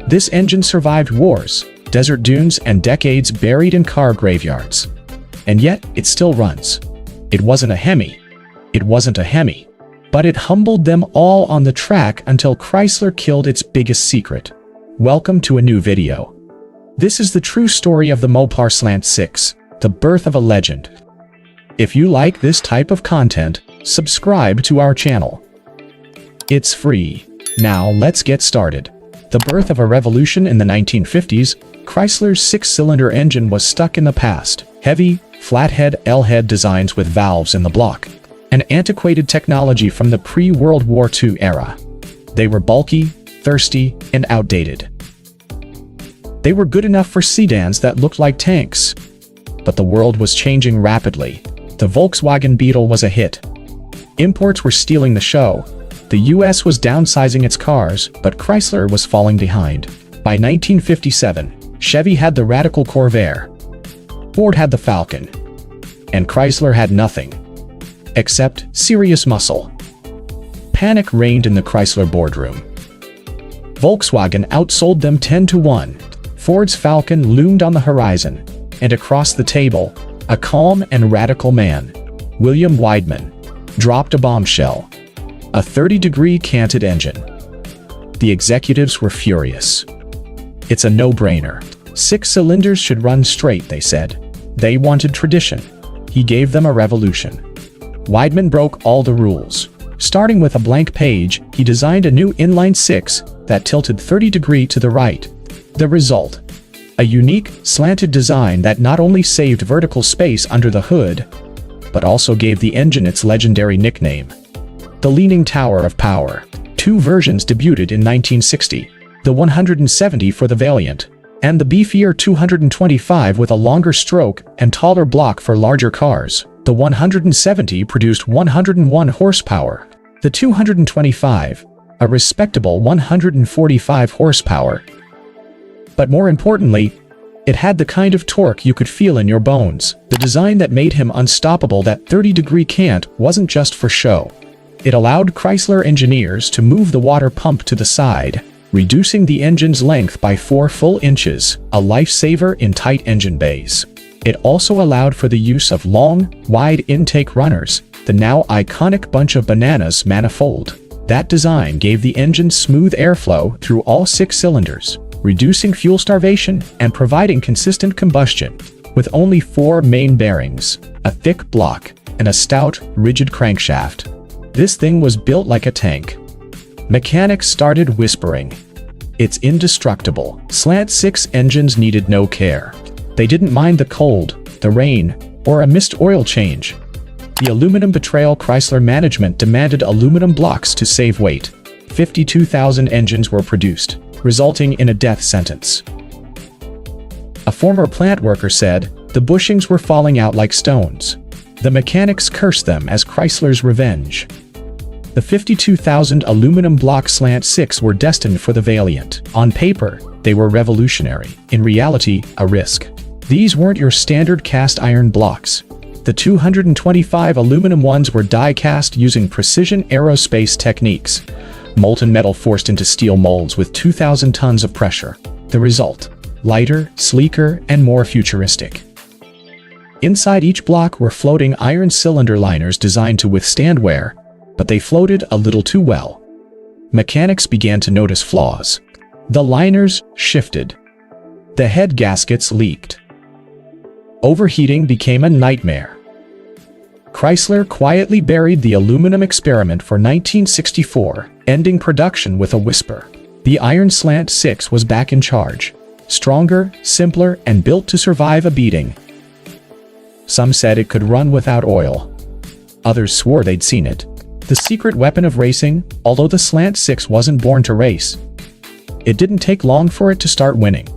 This engine survived wars, desert dunes, and decades buried in car graveyards. And yet, it still runs. It wasn't a Hemi. It wasn't a Hemi. But it humbled them all on the track until Chrysler killed its biggest secret. Welcome to a new video. This is the true story of the Mopar Slant Six, the birth of a legend. If you like this type of content, subscribe to our channel. It's free. Now let's get started. The birth of a revolution in the 1950s, Chrysler's six-cylinder engine was stuck in the past. Heavy, flathead L-head designs with valves in the block. An antiquated technology from the pre-World War II era. They were bulky, thirsty, and outdated. They were good enough for sedans that looked like tanks. But the world was changing rapidly. The Volkswagen Beetle was a hit. Imports were stealing the show. The US was downsizing its cars, but Chrysler was falling behind. By 1957, Chevy had the radical Corvair. Ford had the Falcon. And Chrysler had nothing. Except serious muscle. Panic reigned in the Chrysler boardroom. Volkswagen outsold them 10-1. Ford's Falcon loomed on the horizon. And across the table, a calm and radical man, William Weidman, dropped a bombshell. A 30-degree canted engine. The executives were furious. It's a no-brainer. 6 cylinders should run straight, they said. They wanted tradition. He gave them a revolution. Weidman broke all the rules. Starting with a blank page, he designed a new inline-six that tilted 30 degrees to the right. The result? A unique, slanted design that not only saved vertical space under the hood, but also gave the engine its legendary nickname, the Leaning Tower of Power. 2 versions debuted in 1960, the 170 for the Valiant, and the beefier 225 with a longer stroke and taller block for larger cars. The 170 produced 101 horsepower, the 225, a respectable 145 horsepower. But more importantly, it had the kind of torque you could feel in your bones. The design that made him unstoppable, that 30-degree cant, wasn't just for show. It allowed Chrysler engineers to move the water pump to the side, reducing the engine's length by 4 full inches, a lifesaver in tight engine bays. It also allowed for the use of long, wide intake runners, the now iconic bunch of bananas manifold. That design gave the engine smooth airflow through all 6 cylinders, reducing fuel starvation and providing consistent combustion. With only 4 main bearings, a thick block, and a stout, rigid crankshaft, this thing was built like a tank. Mechanics started whispering, "It's indestructible." Slant Six engines needed no care. They didn't mind the cold, the rain, or a missed oil change. The aluminum Betrayal Chrysler management demanded aluminum blocks to save weight. 52,000 engines were produced, resulting in a death sentence. A former plant worker said, the bushings were falling out like stones. The mechanics cursed them as Chrysler's revenge. The 52,000 aluminum block Slant Six were destined for the Valiant. On paper, they were revolutionary. In reality, a risk. These weren't your standard cast iron blocks. The 225 aluminum ones were die-cast using precision aerospace techniques. Molten metal forced into steel molds with 2,000 tons of pressure. The result? Lighter, sleeker, and more futuristic. Inside each block were floating iron cylinder liners designed to withstand wear, but they floated a little too well. Mechanics began to notice flaws. The liners shifted. The head gaskets leaked. Overheating became a nightmare. Chrysler quietly buried the aluminum experiment for 1964, ending production with a whisper. The Iron Slant Six was back in charge. Stronger, simpler, and built to survive a beating. Some said it could run without oil. Others swore they'd seen it. The secret weapon of racing, although the Slant Six wasn't born to race. It didn't take long for it to start winning.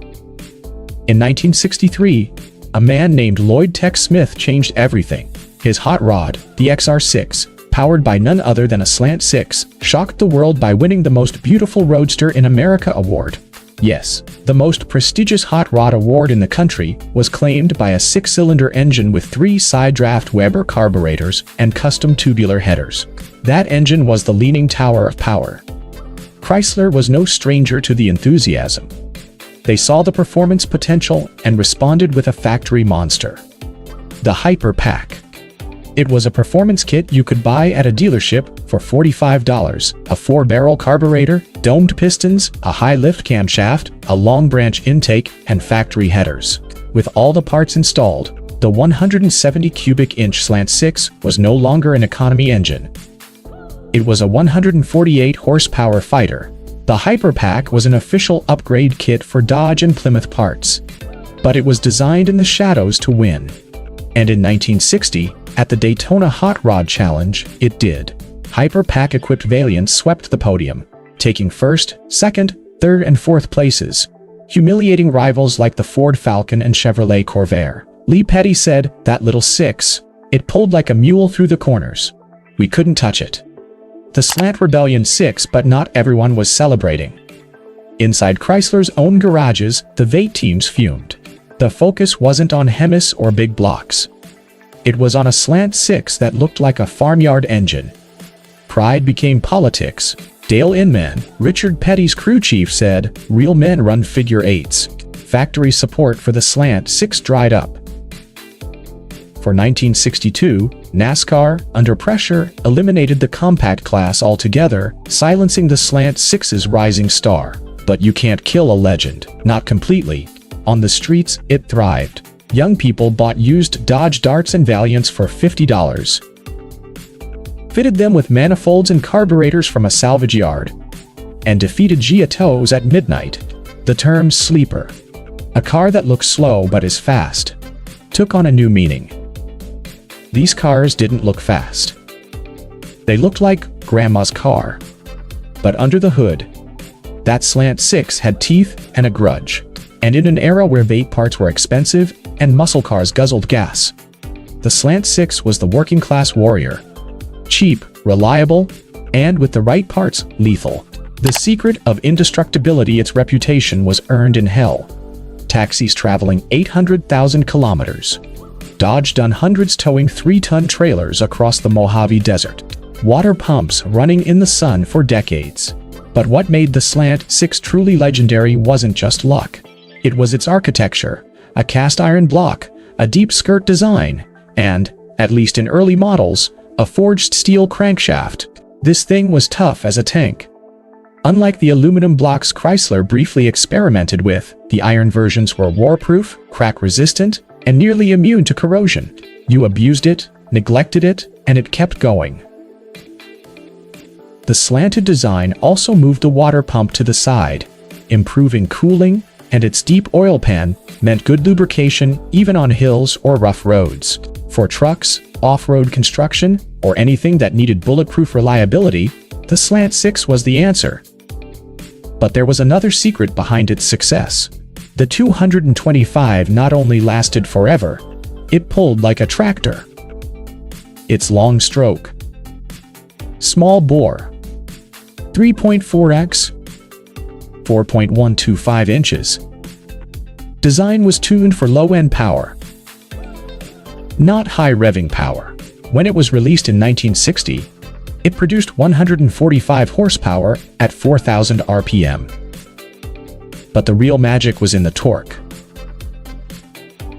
In 1963, a man named Lloyd Tex Smith changed everything. His hot rod, the XR6, powered by none other than a Slant Six, shocked the world by winning the Most Beautiful Roadster in America award. Yes, the most prestigious hot rod award in the country was claimed by a 6-cylinder engine with 3 side-draft Weber carburetors and custom tubular headers. That engine was the Leaning Tower of Power. Chrysler was no stranger to the enthusiasm. They saw the performance potential and responded with a factory monster. The Hyper Pack. It was a performance kit you could buy at a dealership for $45, a 4-barrel carburetor, domed pistons, a high lift camshaft, a long branch intake, and factory headers. With all the parts installed, the 170 cubic inch Slant Six was no longer an economy engine. It was a 148 horsepower fighter. The Hyper Pack was an official upgrade kit for Dodge and Plymouth parts. But it was designed in the shadows to win. And in 1960, at the Daytona Hot Rod Challenge, it did. Hyper Pack-equipped Valiants swept the podium, taking first, second, third, and fourth places, humiliating rivals like the Ford Falcon and Chevrolet Corvair. Lee Petty said, "That little six, it pulled like a mule through the corners. We couldn't touch it." The Slant Rebellion 6, but not everyone was celebrating. Inside Chrysler's own garages, the Vate teams fumed. The focus wasn't on HEMIS or big blocks. It was on a Slant Six that looked like a farmyard engine. Pride became politics. Dale Inman, Richard Petty's crew chief, said, "Real men run figure eights." Factory support for the Slant Six dried up. For 1962, NASCAR, under pressure, eliminated the compact class altogether, silencing the Slant Six's rising star. But you can't kill a legend. Not completely. On the streets, it thrived. Young people bought used Dodge Darts and Valiants for $50. Fitted them with manifolds and carburetors from a salvage yard. And defeated Giottos at midnight. The term sleeper, a car that looks slow but is fast, took on a new meaning. These cars didn't look fast. They looked like grandma's car. But under the hood, that Slant Six had teeth and a grudge. And in an era where Vate parts were expensive and muscle cars guzzled gas, the Slant Six was the working-class warrior. Cheap, reliable, and with the right parts, lethal. The secret of indestructibility, its reputation was earned in hell. Taxis traveling 800,000 kilometers. Dodge done hundreds towing 3-ton trailers across the Mojave Desert. Water pumps running in the sun for decades. But what made the Slant Six truly legendary wasn't just luck. It was its architecture, a cast iron block, a deep skirt design, and, at least in early models, a forged steel crankshaft. This thing was tough as a tank. Unlike the aluminum blocks Chrysler briefly experimented with, the iron versions were warproof, crack-resistant, and nearly immune to corrosion. You abused it, neglected it, and it kept going. The slanted design also moved the water pump to the side, improving cooling, and its deep oil pan meant good lubrication even on hills or rough roads. For trucks, off-road construction, or anything that needed bulletproof reliability, the Slant Six was the answer. But there was another secret behind its success. The 225 not only lasted forever, it pulled like a tractor. Its long stroke, small bore, 3.4x, 4.125 inches. Design was tuned for low-end power, not high revving power. When it was released in 1960, it produced 145 horsepower at 4,000 RPM. But the real magic was in the torque.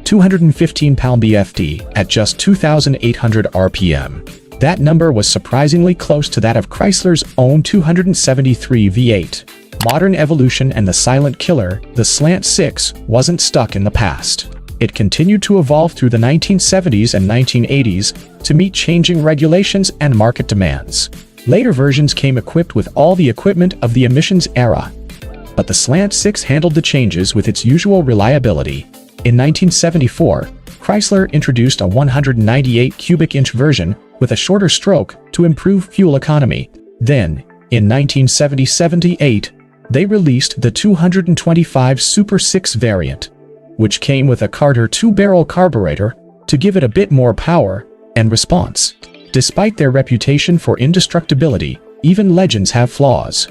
215 pound-feet at just 2,800 RPM. That number was surprisingly close to that of Chrysler's own 273 V8. Modern evolution and the silent killer, the Slant Six, wasn't stuck in the past. It continued to evolve through the 1970s and 1980s to meet changing regulations and market demands. Later versions came equipped with all the equipment of the emissions era. But the Slant Six handled the changes with its usual reliability. In 1974, Chrysler introduced a 198 cubic inch version with a shorter stroke to improve fuel economy. Then, in 1977-78, they released the 225 Super 6 variant, which came with a Carter 2-barrel carburetor to give it a bit more power and response. Despite their reputation for indestructibility, even legends have flaws.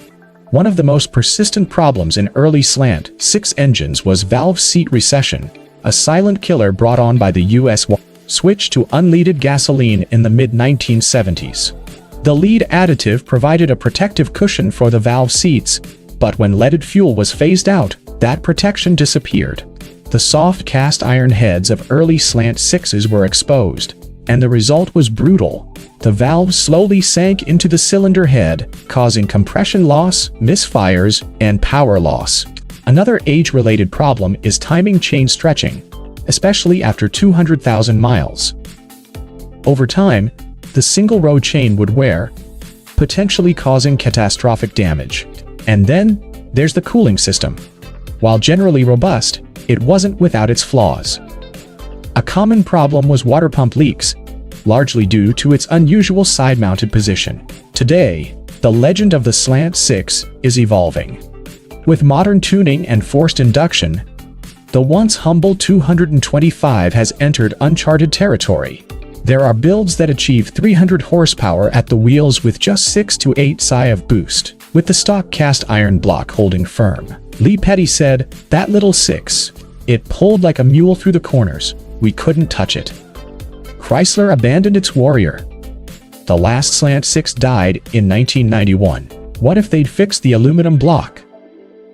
One of the most persistent problems in early Slant Six engines was valve seat recession, a silent killer brought on by the U.S. switch to unleaded gasoline in the mid-1970s. The lead additive provided a protective cushion for the valve seats, but when leaded fuel was phased out, that protection disappeared. The soft cast iron heads of early Slant Sixes were exposed, and the result was brutal. The valves slowly sank into the cylinder head, causing compression loss, misfires, and power loss. Another age-related problem is timing chain stretching, especially after 200,000 miles. Over time, the single-row chain would wear, potentially causing catastrophic damage. And then, there's the cooling system. While generally robust, it wasn't without its flaws. A common problem was water pump leaks, largely due to its unusual side-mounted position. Today, the legend of the Slant Six is evolving. With modern tuning and forced induction, the once humble 225 has entered uncharted territory. There are builds that achieve 300 horsepower at the wheels with just 6 to 8 psi of boost, with the stock cast iron block holding firm. Lee Petty said, "That little six, it pulled like a mule through the corners. We couldn't touch it." Chrysler abandoned its Warrior. The last Slant Six died in 1991. What if they'd fixed the aluminum block?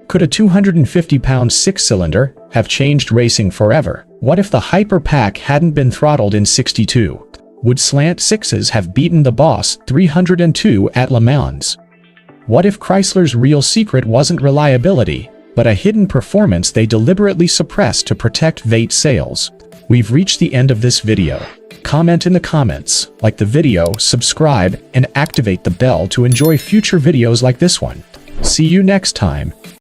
Could a 250-pound six-cylinder have changed racing forever? What if the Hyper Pack hadn't been throttled in '62? Would Slant Sixes have beaten the Boss 302 at Le Mans? What if Chrysler's real secret wasn't reliability, but a hidden performance they deliberately suppressed to protect Vate sales? We've reached the end of this video. Comment in the comments, like the video, subscribe, and activate the bell to enjoy future videos like this one. See you next time.